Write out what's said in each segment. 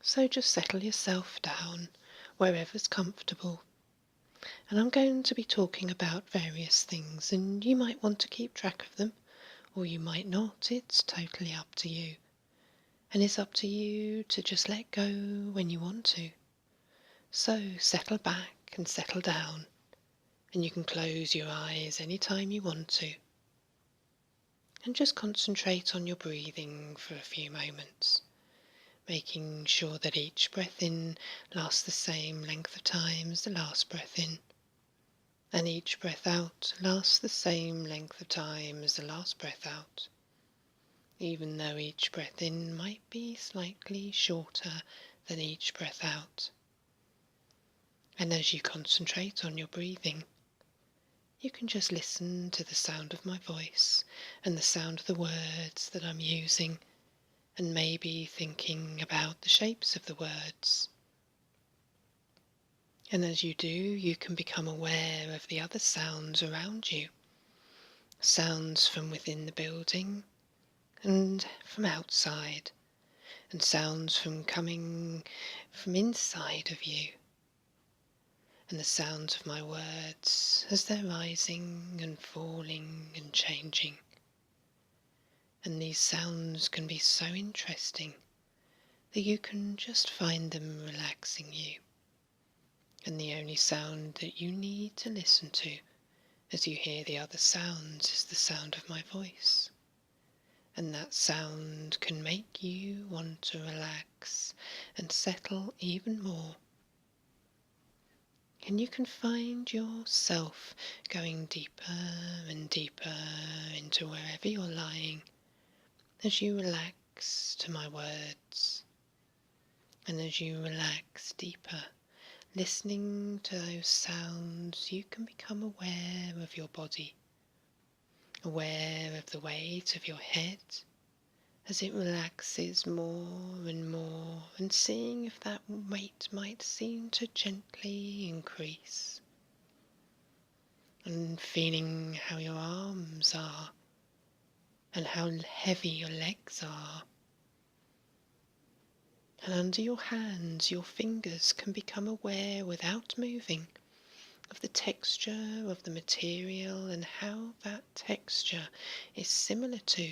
So just settle yourself down wherever's comfortable. And I'm going to be talking about various things, and you might want to keep track of them, or you might not. It's totally up to you. And it's up to you to just let go when you want to. So settle back and settle down, and you can close your eyes anytime you want to. And just concentrate on your breathing for a few moments, making sure that each breath in lasts the same length of time as the last breath in, and each breath out lasts the same length of time as the last breath out, even though each breath in might be slightly shorter than each breath out. And as you concentrate on your breathing, you can just listen to the sound of my voice and the sound of the words that I'm using, and maybe thinking about the shapes of the words. And as you do, you can become aware of the other sounds around you. Sounds from within the building and from outside, and sounds from coming from inside of you. And the sounds of my words as they're rising and falling and changing. And these sounds can be so interesting that you can just find them relaxing you. And the only sound that you need to listen to as you hear the other sounds is the sound of my voice. And that sound can make you want to relax and settle even more. And you can find yourself going deeper and deeper into wherever you're lying as you relax to my words. And as you relax deeper, listening to those sounds, you can become aware of your body, aware of the weight of your head as it relaxes more and more, and seeing if that weight might seem to gently increase. And feeling how your arms are and how heavy your legs are. And under your hands, your fingers can become aware without moving of the texture of the material and how that texture is similar to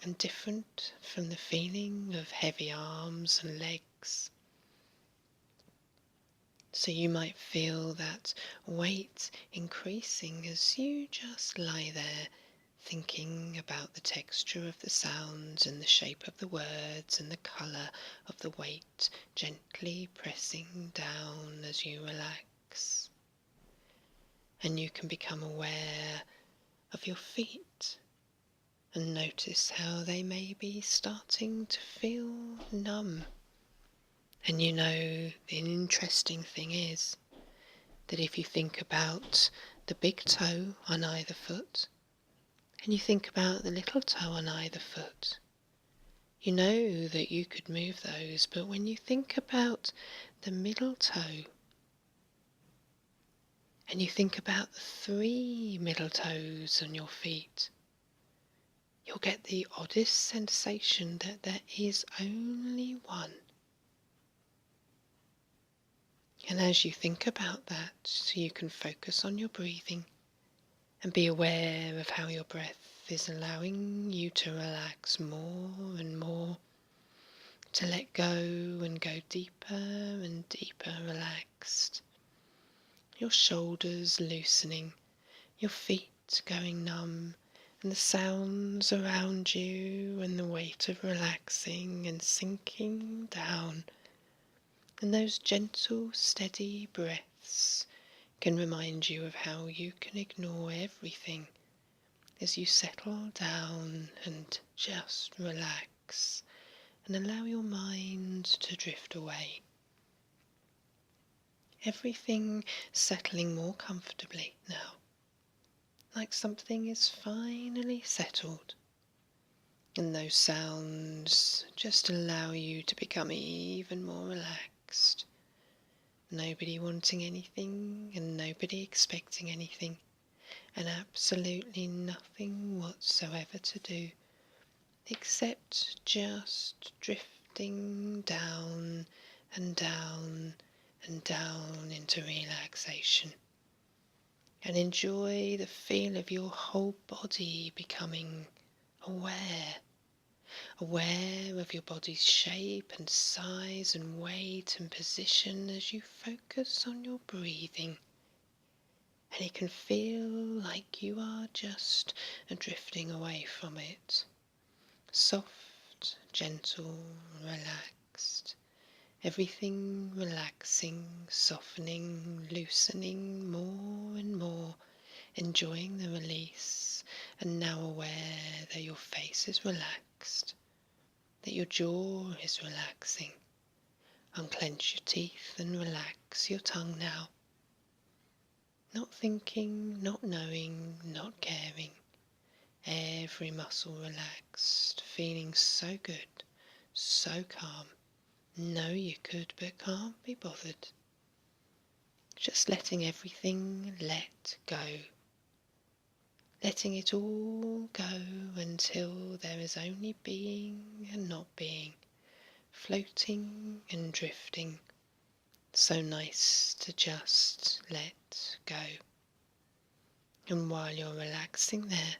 and different from the feeling of heavy arms and legs. So you might feel that weight increasing as you just lie there thinking about the texture of the sounds and the shape of the words and the colour of the weight gently pressing down as you relax. And you can become aware of your feet and notice how they may be starting to feel numb. And you know, the interesting thing is that if you think about the big toe on either foot and you think about the little toe on either foot, you know that you could move those, but when you think about the middle toe and you think about the 3 middle toes on your feet, you'll get the oddest sensation that there is only one. And as you think about that, you can focus on your breathing and be aware of how your breath is allowing you to relax more and more, to let go and go deeper and deeper relaxed. Your shoulders loosening, your feet going numb, and the sounds around you and the weight of relaxing and sinking down. And those gentle, steady breaths can remind you of how you can ignore everything as you settle down and just relax and allow your mind to drift away. Everything settling more comfortably now, like something is finally settled. And those sounds just allow you to become even more relaxed. Nobody wanting anything and nobody expecting anything, and absolutely nothing whatsoever to do except just drifting down and down into relaxation. And enjoy the feel of your whole body becoming aware, aware of your body's shape and size and weight and position as you focus on your breathing. And it can feel like you are just drifting away from it. Soft, gentle, relaxed. Everything relaxing, softening, loosening more and more, enjoying the release, and now aware that your face is relaxed, that your jaw is relaxing. Unclench your teeth and relax your tongue now. Not thinking, not knowing, not caring. Every muscle relaxed, feeling so good, so calm. Know you could but can't be bothered. Just letting everything let go. Letting it all go until there is only being and not being, floating and drifting. So nice to just let go. And while you're relaxing there,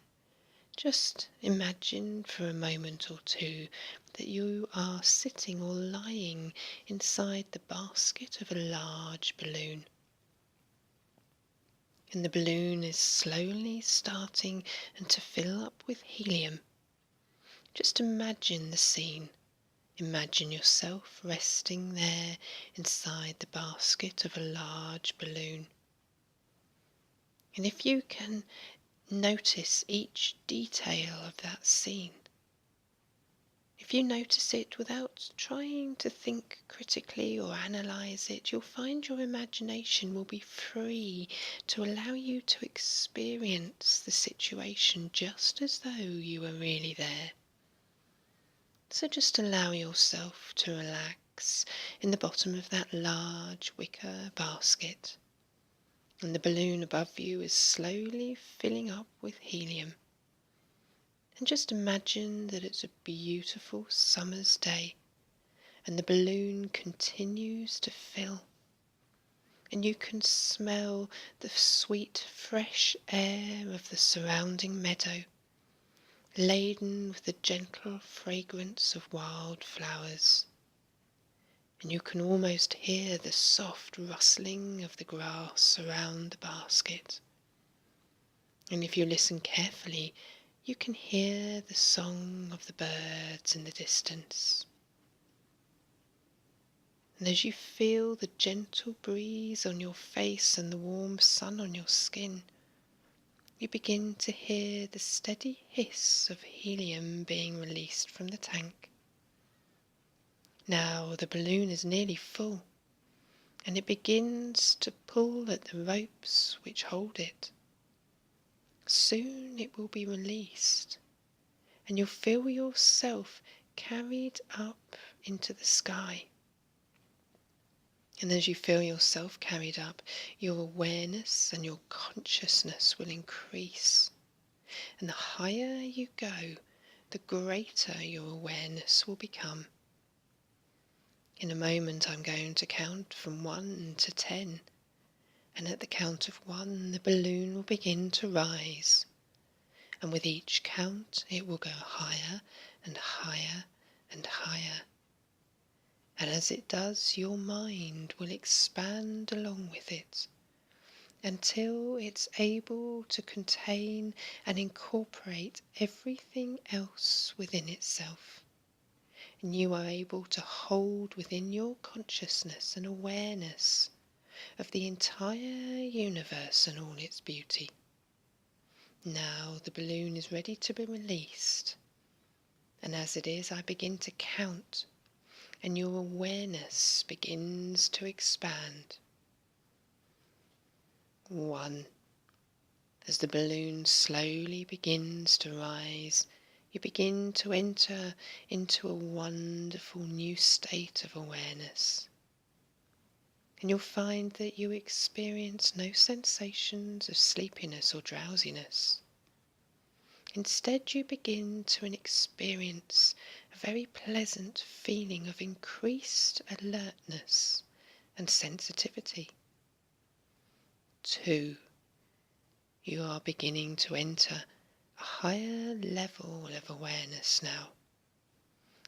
just imagine for a moment or two that you are sitting or lying inside the basket of a large balloon. And the balloon is slowly starting to fill up with helium. Just imagine the scene. Imagine yourself resting there inside the basket of a large balloon. And if you can notice each detail of that scene, if you notice it without trying to think critically or analyze it, you'll find your imagination will be free to allow you to experience the situation just as though you were really there. So just allow yourself to relax in the bottom of that large wicker basket, and the balloon above you is slowly filling up with helium. And just imagine that it's a beautiful summer's day and the balloon continues to fill. And you can smell the sweet, fresh air of the surrounding meadow, laden with the gentle fragrance of wild flowers. And you can almost hear the soft rustling of the grass around the basket. And if you listen carefully, you can hear the song of the birds in the distance. And as you feel the gentle breeze on your face and the warm sun on your skin, you begin to hear the steady hiss of helium being released from the tank. Now the balloon is nearly full, and it begins to pull at the ropes which hold it. Soon it will be released, and you'll feel yourself carried up into the sky. And as you feel yourself carried up, your awareness and your consciousness will increase. And the higher you go, the greater your awareness will become. In a moment I'm going to count from 1 to 10. And at the count of 1, the balloon will begin to rise. And with each count, it will go higher and higher and higher. And as it does, your mind will expand along with it until it's able to contain and incorporate everything else within itself. And you are able to hold within your consciousness an awareness of the entire universe and all its beauty. Now the balloon is ready to be released, and as it is, I begin to count, and your awareness begins to expand. 1. As the balloon slowly begins to rise, you begin to enter into a wonderful new state of awareness. And you'll find that you experience no sensations of sleepiness or drowsiness. Instead, you begin to an experience a very pleasant feeling of increased alertness and sensitivity. 2. You are beginning to enter a higher level of awareness now,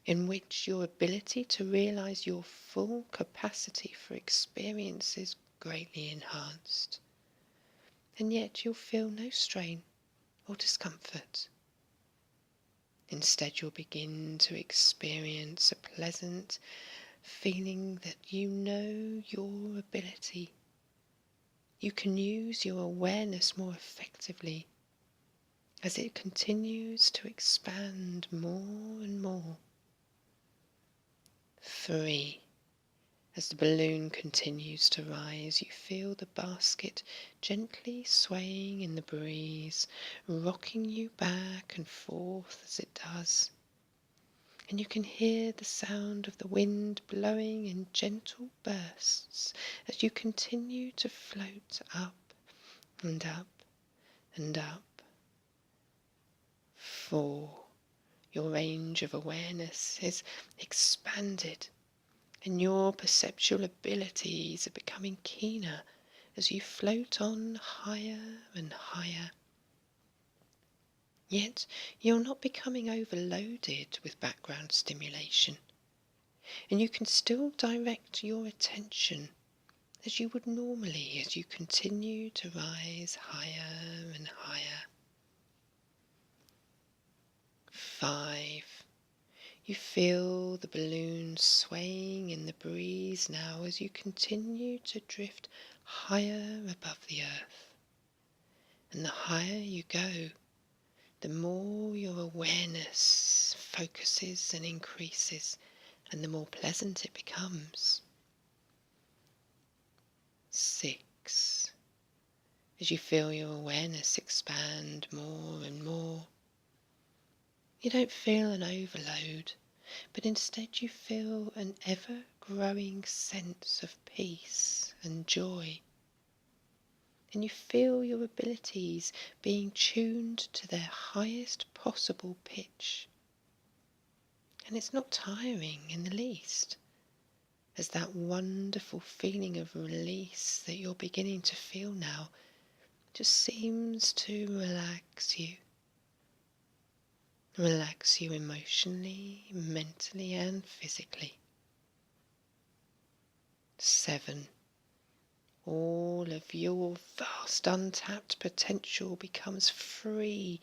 in which your ability to realize your full capacity for experience is greatly enhanced, and yet you'll feel no strain or discomfort. Instead, you'll begin to experience a pleasant feeling that you know your ability. You can use your awareness more effectively as it continues to expand more and more. 3. As the balloon continues to rise, you feel the basket gently swaying in the breeze, rocking you back and forth as it does. And you can hear the sound of the wind blowing in gentle bursts as you continue to float up and up and up. 4. Your range of awareness is expanded, and your perceptual abilities are becoming keener as you float on higher and higher. Yet you're not becoming overloaded with background stimulation, and you can still direct your attention as you would normally as you continue to rise higher and higher. 5. You feel the balloon swaying in the breeze now as you continue to drift higher above the earth. And the higher you go, the more your awareness focuses and increases, and the more pleasant it becomes. 6. As you feel your awareness expand more and more, you don't feel an overload, but instead you feel an ever-growing sense of peace and joy. And you feel your abilities being tuned to their highest possible pitch. And it's not tiring in the least, as that wonderful feeling of release that you're beginning to feel now just seems to relax you. Relax you emotionally, mentally and physically. 7. All of your vast untapped potential becomes free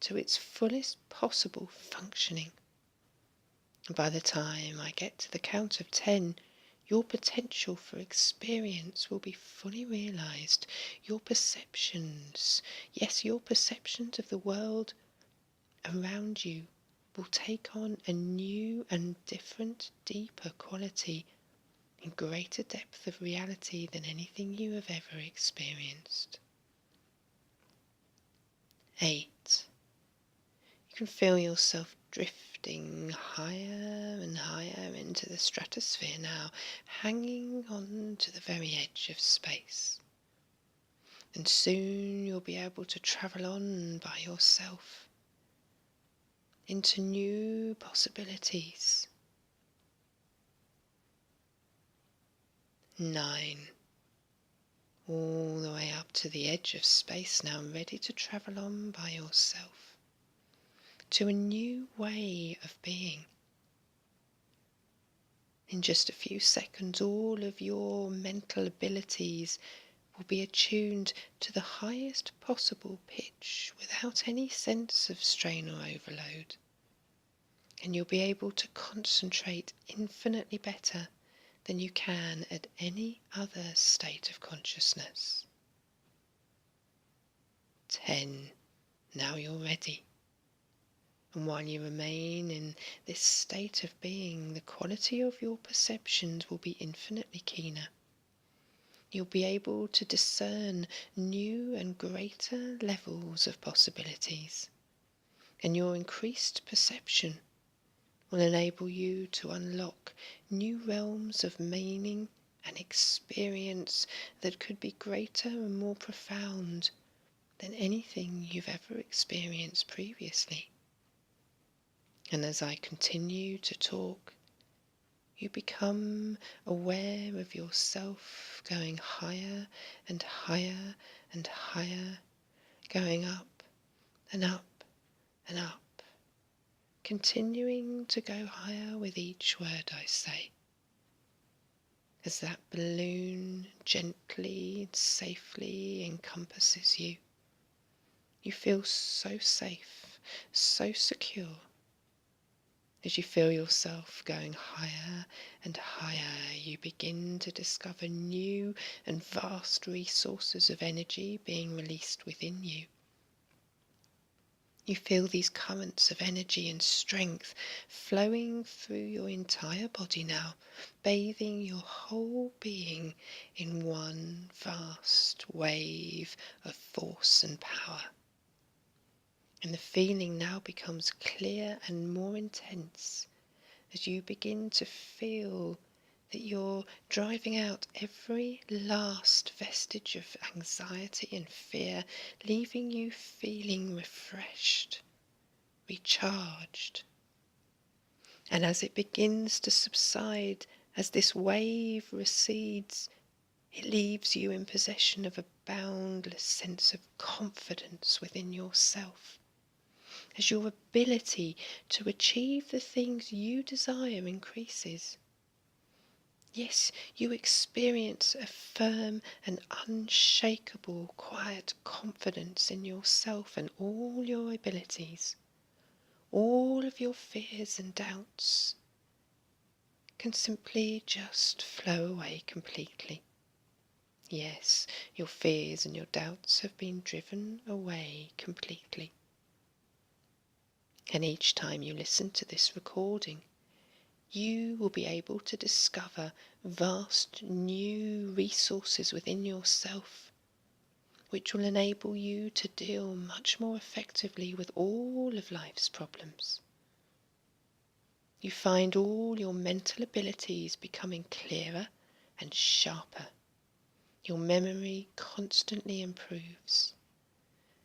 to its fullest possible functioning. And by the time I get to the count of 10, your potential for experience will be fully realized. Your perceptions, yes, your perceptions of the world around you will take on a new and different, deeper quality and greater depth of reality than anything you have ever experienced. 8. You can feel yourself drifting higher and higher into the stratosphere now, hanging on to the very edge of space. And soon you'll be able to travel on by yourself into new possibilities. 9. All the way up to the edge of space now, ready to travel on by yourself to a new way of being. In just a few seconds, all of your mental abilities will be attuned to the highest possible pitch without any sense of strain or overload. And you'll be able to concentrate infinitely better than you can at any other state of consciousness. 10. Now you're ready. And while you remain in this state of being, the quality of your perceptions will be infinitely keener. You'll be able to discern new and greater levels of possibilities, and your increased perception will enable you to unlock new realms of meaning and experience that could be greater and more profound than anything you've ever experienced previously. And as I continue to talk, you become aware of yourself going higher and higher and higher, going up and up and up, continuing to go higher with each word I say. As that balloon gently and safely encompasses you, you feel so safe, so secure. As you feel yourself going higher and higher, you begin to discover new and vast resources of energy being released within you. You feel these currents of energy and strength flowing through your entire body now, bathing your whole being in one vast wave of force and power. And the feeling now becomes clear and more intense as you begin to feel that you're driving out every last vestige of anxiety and fear, leaving you feeling refreshed, recharged. And as it begins to subside, as this wave recedes, it leaves you in possession of a boundless sense of confidence within yourself, as your ability to achieve the things you desire increases. Yes, you experience a firm and unshakable quiet confidence in yourself and all your abilities. All of your fears and doubts can simply just flow away completely. Yes, your fears and your doubts have been driven away completely. And each time you listen to this recording, you will be able to discover vast new resources within yourself, which will enable you to deal much more effectively with all of life's problems. You find all your mental abilities becoming clearer and sharper. Your memory constantly improves,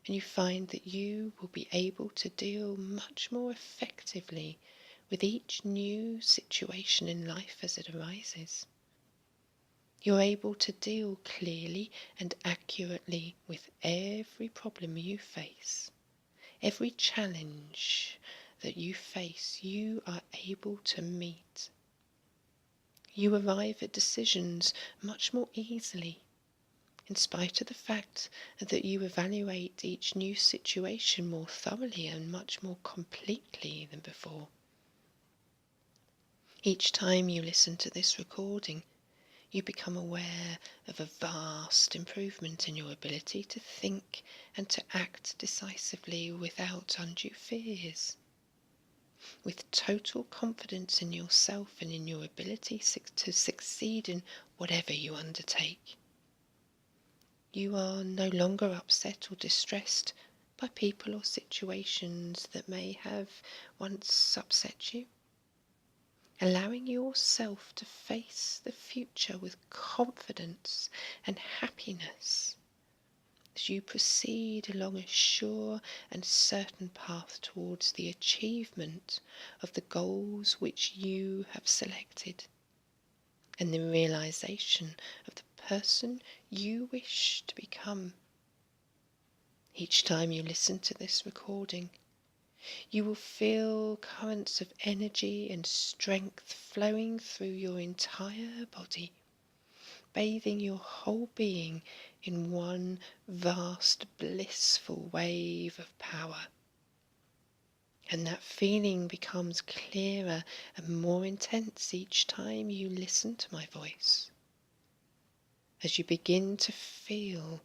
and you find that you will be able to deal much more effectively with each new situation in life as it arises. You're able to deal clearly and accurately with every problem you face. Every challenge that you face, you are able to meet. You arrive at decisions much more easily, in spite of the fact that you evaluate each new situation more thoroughly and much more completely than before. Each time you listen to this recording, you become aware of a vast improvement in your ability to think and to act decisively without undue fears. With total confidence in yourself and in your ability to succeed in whatever you undertake. You are no longer upset or distressed by people or situations that may have once upset you. Allowing yourself to face the future with confidence and happiness as you proceed along a sure and certain path towards the achievement of the goals which you have selected and the realization of the person you wish to become. Each time you listen to this recording, you will feel currents of energy and strength flowing through your entire body, bathing your whole being in one vast blissful wave of power. And that feeling becomes clearer and more intense each time you listen to my voice, as you begin to feel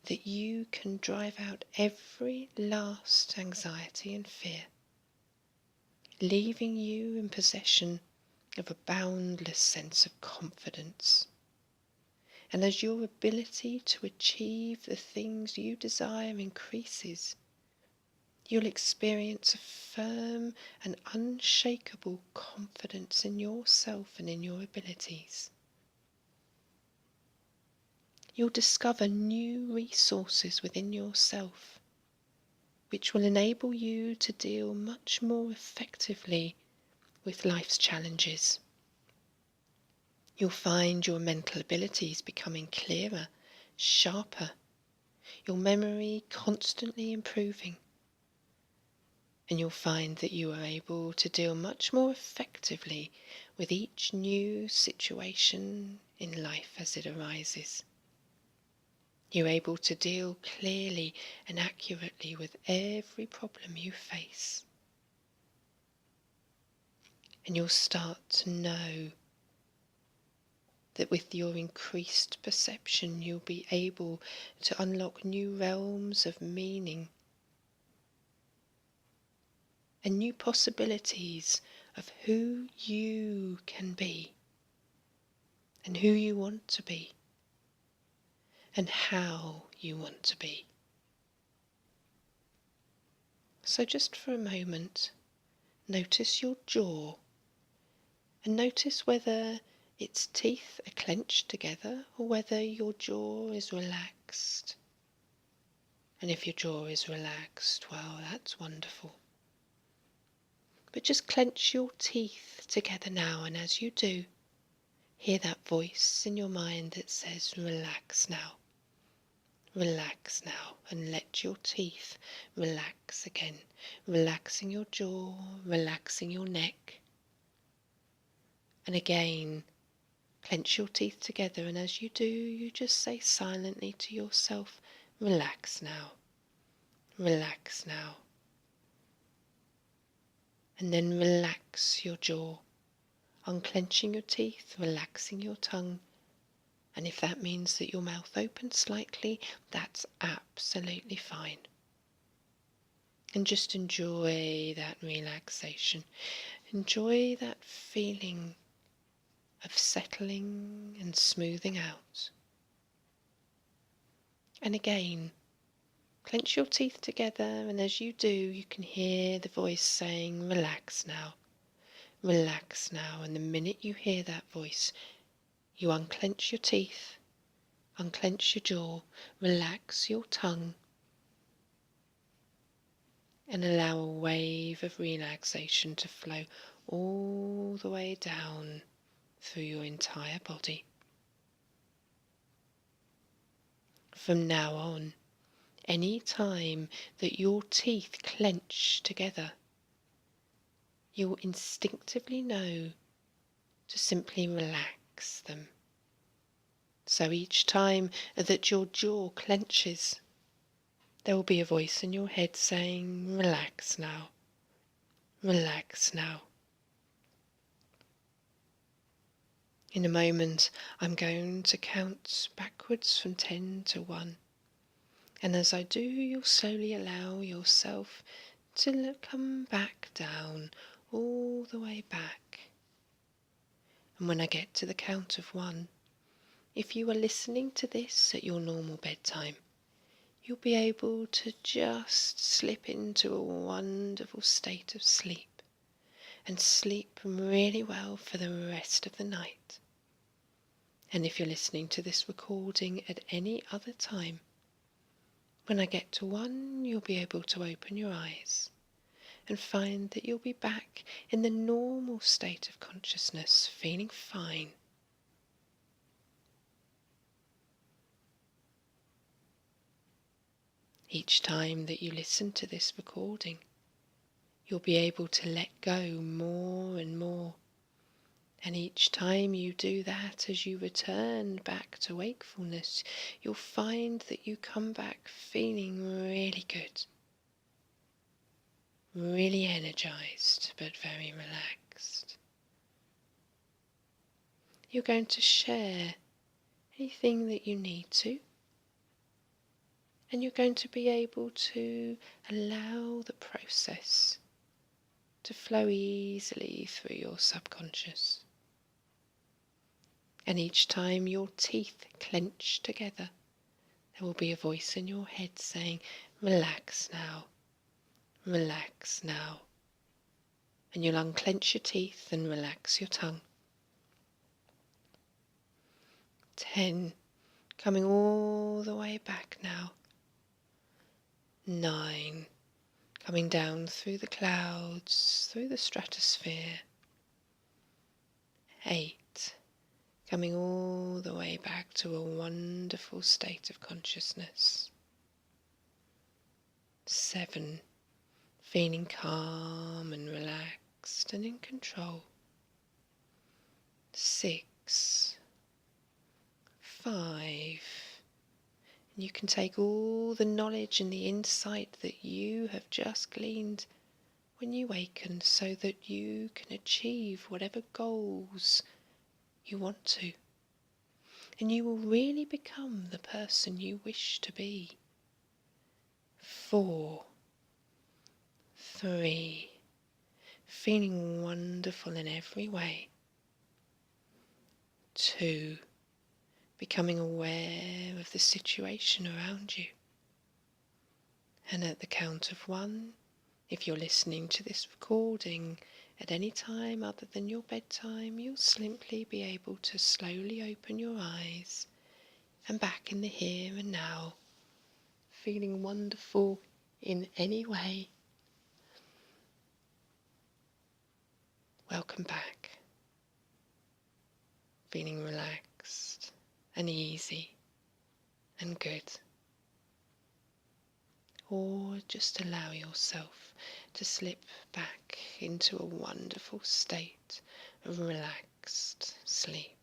that you can drive out every last anxiety and fear, leaving you in possession of a boundless sense of confidence. And as your ability to achieve the things you desire increases, you'll experience a firm and unshakable confidence in yourself and in your abilities. You'll discover new resources within yourself, which will enable you to deal much more effectively with life's challenges. You'll find your mental abilities becoming clearer, sharper, your memory constantly improving, and you'll find that you are able to deal much more effectively with each new situation in life as it arises. You're able to deal clearly and accurately with every problem you face. And you'll start to know that with your increased perception, you'll be able to unlock new realms of meaning and new possibilities of who you can be and who you want to be and how you want to be. So just for a moment, notice your jaw and notice whether its teeth are clenched together or whether your jaw is relaxed. And if your jaw is relaxed, well, that's wonderful. But just clench your teeth together now, and as you do, hear that voice in your mind that says, relax now, and let your teeth relax again, relaxing your jaw, relaxing your neck. And again, clench your teeth together, and as you do, you just say silently to yourself, relax now, relax now. And then relax your jaw, unclenching your teeth, relaxing your tongue. And if that means that your mouth opens slightly, that's absolutely fine. And just enjoy that relaxation. Enjoy that feeling of settling and smoothing out. And again, clench your teeth together, and as you do, you can hear the voice saying, relax now, relax now. And the minute you hear that voice, you unclench your teeth, unclench your jaw, relax your tongue, and allow a wave of relaxation to flow all the way down through your entire body. From now on, any time that your teeth clench together, you'll instinctively know to simply relax them. So each time that your jaw clenches, there will be a voice in your head saying, relax now, relax now. In a moment, I'm going to count backwards from 10 to 1. And as I do, you'll slowly allow yourself to come back down, all the way back. And when I get to the count of 1, if you are listening to this at your normal bedtime, you'll be able to just slip into a wonderful state of sleep and sleep really well for the rest of the night. And if you're listening to this recording at any other time, when I get to 1, you'll be able to open your eyes and find that you'll be back in the normal state of consciousness, feeling fine. Each time that you listen to this recording, you'll be able to let go more and more. And each time you do that, as you return back to wakefulness, you'll find that you come back feeling really good, really energized, but very relaxed. You're going to share anything that you need to, and you're going to be able to allow the process to flow easily through your subconscious. And each time your teeth clench together, there will be a voice in your head saying, relax now, relax now. And you'll unclench your teeth and relax your tongue. 10, coming all the way back now. 9, coming down through the clouds, through the stratosphere. 8, coming all the way back to a wonderful state of consciousness. 7, feeling calm and relaxed and in control. 6, 5, and you can take all the knowledge and the insight that you have just gleaned when you waken so that you can achieve whatever goals you want to. And you will really become the person you wish to be. 4, 3, feeling wonderful in every way. 2, becoming aware of the situation around you. And at the count of 1, if you're listening to this recording at any time other than your bedtime, you'll simply be able to slowly open your eyes and back in the here and now, feeling wonderful in any way. Welcome back, feeling relaxed and easy and good. Or just allow yourself to slip back into a wonderful state of relaxed sleep.